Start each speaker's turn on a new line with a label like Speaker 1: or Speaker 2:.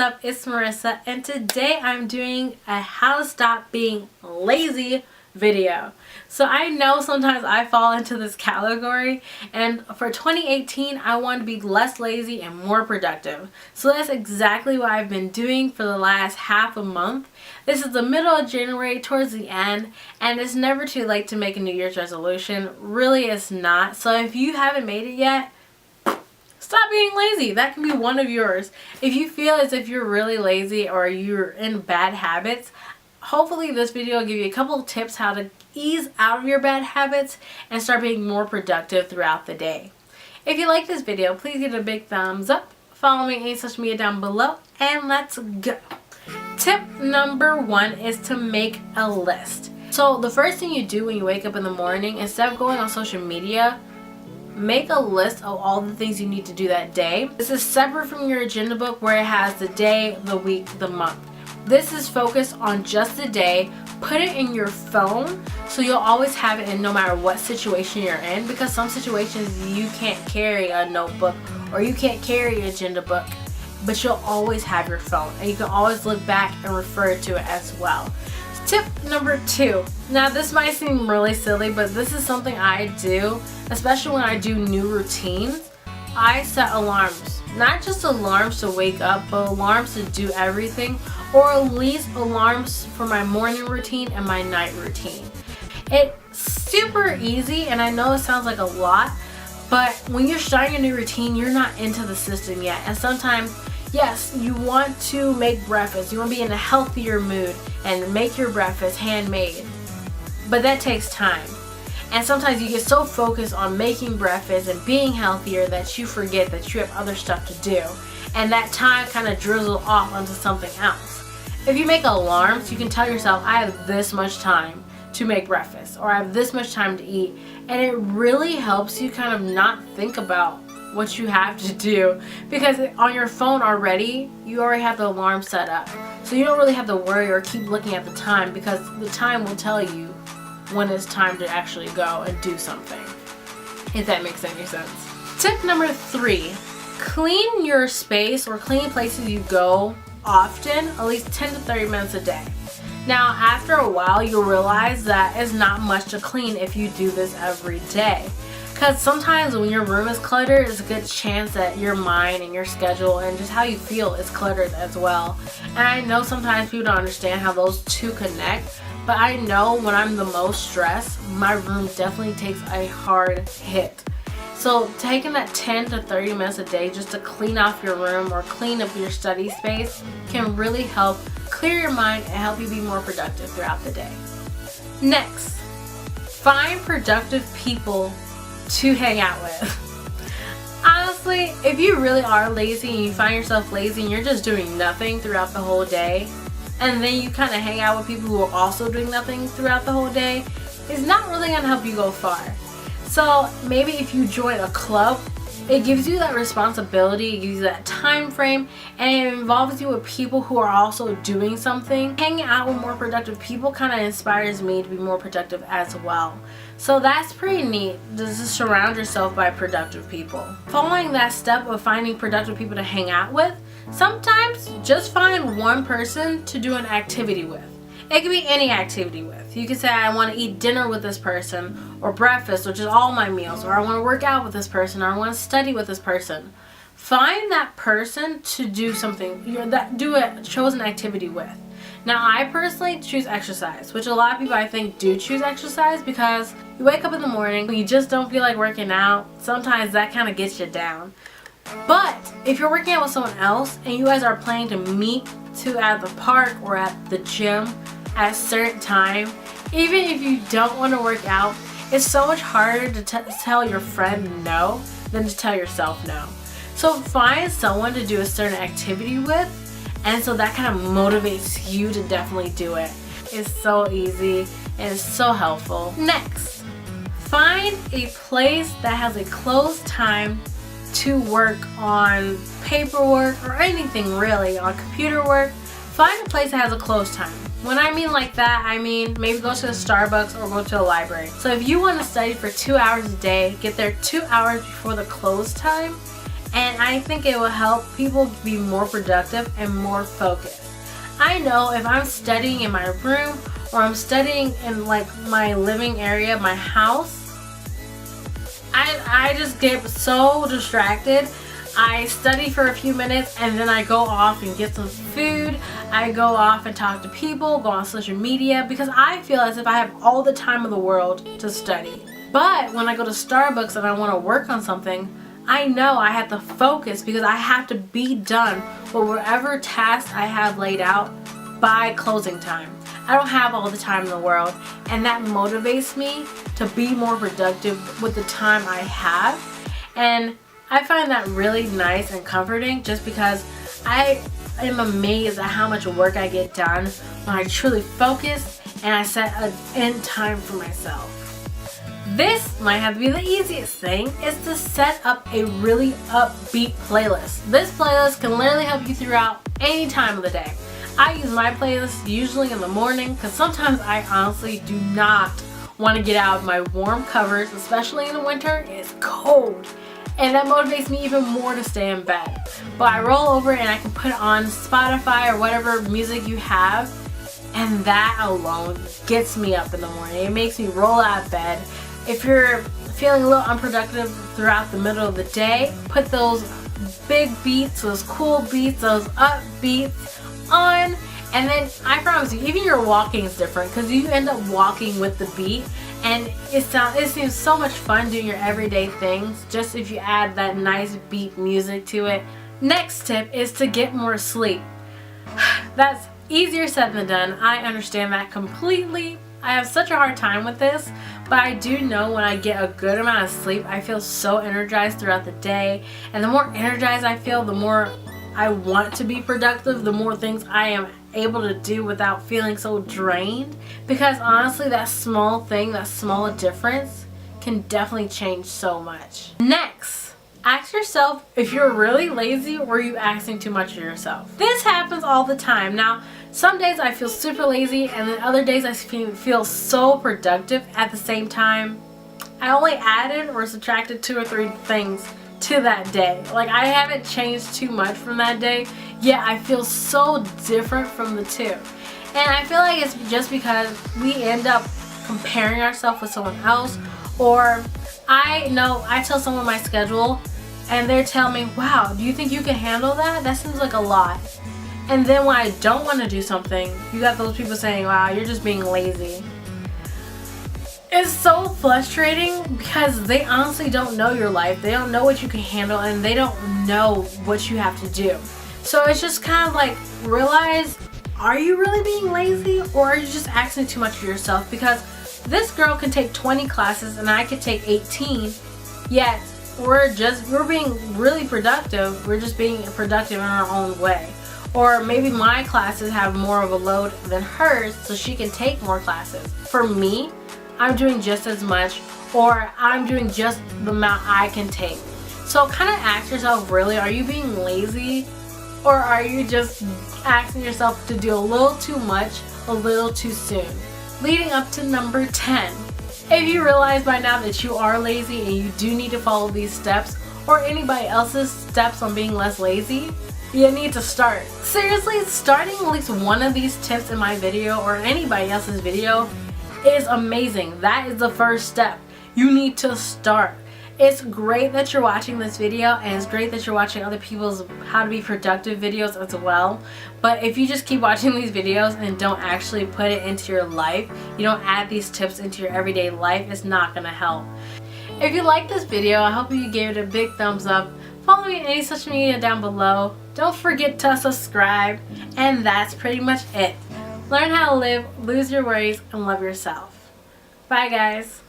Speaker 1: up? It's Marissa, and today I'm doing a how to stop being lazy video. So I know sometimes I fall into this category, and for 2018 I want to be less lazy and more productive. So that's exactly what I've been doing for the last half a month. This is the middle of January, towards the end, and it's never too late to make a New Year's resolution. Really, it's not. So if you haven't made it yet, stop being lazy. That can be one of yours. If you feel as if you're really lazy or you're in bad habits, hopefully this video will give you a couple of tips how to ease out of your bad habits and start being more productive throughout the day. If you like this video, please give it a big thumbs up. Follow me on any social media down below, and let's go. Tip number 1 is to make a list. So the first thing you do when you wake up in the morning, instead of going on social media, make a list of all the things you need to do that day. This is separate from your agenda book where it has the day, the week, the month. This is focused on just the day. Put it in your phone so you'll always have it in no matter what situation you're in, because some situations you can't carry a notebook or you can't carry an agenda book, but you'll always have your phone and you can always look back and refer to it as well. Tip number 2. Now this might seem really silly, but this is something I do, especially when I do new routines. I set alarms. Not just alarms to wake up, but alarms to do everything, or at least alarms for my morning routine and my night routine. It's super easy, and I know it sounds like a lot, but when you're starting a new routine, you're not into the system yet. And sometimes, yes, you want to make breakfast. You want to be in a healthier mood and make your breakfast handmade. But that takes time. And sometimes you get so focused on making breakfast and being healthier that you forget that you have other stuff to do. And that time kind of drizzles off onto something else. If you make alarms, you can tell yourself, I have this much time to make breakfast, or I have this much time to eat. And it really helps you kind of not think about what you have to do, because on your phone already, you already have the alarm set up. So you don't really have to worry or keep looking at the time, because the time will tell you when it's time to actually go and do something, if that makes any sense. Tip number 3, clean your space or clean places you go often, at least 10 to 30 minutes a day. Now after a while you'll realize that it's not much to clean if you do this every day, because sometimes when your room is cluttered, it's a good chance that your mind and your schedule and just how you feel is cluttered as well. And I know sometimes people don't understand how those two connect, but I know when I'm the most stressed, my room definitely takes a hard hit. So taking that 10 to 30 minutes a day just to clean off your room or clean up your study space can really help clear your mind and help you be more productive throughout the day. Next, find productive people to hang out with. Honestly, if you really are lazy and you find yourself lazy and you're just doing nothing throughout the whole day, and then you kind of hang out with people who are also doing nothing throughout the whole day, it's not really going to help you go far. So maybe if you join a club, it gives you that responsibility, it gives you that time frame, and it involves you with people who are also doing something. Hanging out with more productive people kind of inspires me to be more productive as well. So that's pretty neat, just to surround yourself by productive people. Following that step of finding productive people to hang out with, sometimes just find one person to do an activity with. It could be any activity with. You could say, I want to eat dinner with this person, or breakfast, or just all my meals, or I want to work out with this person, or I want to study with this person. Find that person to do something, do a chosen activity with. Now I personally choose exercise, which a lot of people I think do choose exercise, because you wake up in the morning, you just don't feel like working out. Sometimes that kind of gets you down. But if you're working out with someone else and you guys are planning to meet at the park or at the gym at a certain time, even if you don't want to work out, it's so much harder to tell your friend no than to tell yourself no. So find someone to do a certain activity with, and so that kind of motivates you to definitely do it. It's so easy and it's so helpful. Next, find a place that has a closed time to work on paperwork or anything really, on computer work. Find a place that has a closed time. When I mean like that, I mean maybe go to a Starbucks or go to a library. So if you want to study for 2 hours a day, get there 2 hours before the close time and I think it will help people be more productive and more focused. I know if I'm studying in my room or I'm studying in like my living area, my house, I just get so distracted. I study for a few minutes and then I go off and get some food. I go off and talk to people, go on social media, because I feel as if I have all the time in the world to study. But when I go to Starbucks and I want to work on something, I know I have to focus because I have to be done with whatever task I have laid out by closing time. I don't have all the time in the world, and that motivates me to be more productive with the time I have. And I find that really nice and comforting, just because I am amazed at how much work I get done when I truly focus and I set an end time for myself. This might have to be the easiest thing, is to set up a really upbeat playlist. This playlist can literally help you throughout any time of the day. I use my playlist usually in the morning because sometimes I honestly do not want to get out of my warm covers, especially in the winter. It's cold. And that motivates me even more to stay in bed. But I roll over and I can put on Spotify or whatever music you have, and that alone gets me up in the morning. It makes me roll out of bed. If you're feeling a little unproductive throughout the middle of the day, put those big beats, those cool beats, those up beats on, and then I promise you, even your walking is different because you end up walking with the beat, and it seems so much fun doing your everyday things just if you add that nice beat music to it. Next tip is to get more sleep. That's easier said than done. I understand that completely. I have such a hard time with this, but I do know when I get a good amount of sleep, I feel so energized throughout the day, and the more energized I feel, the more I want to be productive, the more things I am able to do without feeling so drained. Because honestly, that small thing, that small difference can definitely change so much. Next, ask yourself if you're really lazy or are you asking too much of yourself. This happens all the time. Now, some days I feel super lazy, and then other days I feel so productive at the same time. I only added or subtracted 2 or 3 things to that day. Like, I haven't changed too much from that day, yet I feel so different from the two. And I feel like it's just because we end up comparing ourselves with someone else, or I know I tell someone my schedule and they're telling me, wow, do you think you can handle that? That seems like a lot. And then when I don't want to do something, you got those people saying, wow, you're just being lazy. It's so frustrating because they honestly don't know your life. They don't know what you can handle, and they don't know what you have to do. So it's just kind of like, realize, are you really being lazy, or are you just asking too much of yourself? Because this girl can take 20 classes and I could take 18, yet we're being really productive. We're just being productive in our own way. Or maybe my classes have more of a load than hers, so she can take more classes. For me, I'm doing just as much, or I'm doing just the amount I can take. So kind of ask yourself, really, are you being lazy, or are you just asking yourself to do a little too much, a little too soon? Leading up to number 10. If you realize by now that you are lazy and you do need to follow these steps, or anybody else's steps on being less lazy, you need to start. Seriously, starting at least one of these tips in my video or anybody else's video is amazing. That is the first step. You need to start. It's great that you're watching this video, and it's great that you're watching other people's how to be productive videos as well. But if you just keep watching these videos and don't actually put it into your life, you don't add these tips into your everyday life, it's not gonna help. If you like this video, I hope you gave it a big thumbs up. Follow me on any social media down below. Don't forget to subscribe, and that's pretty much it. Learn how to live, lose your worries, and love yourself. Bye guys.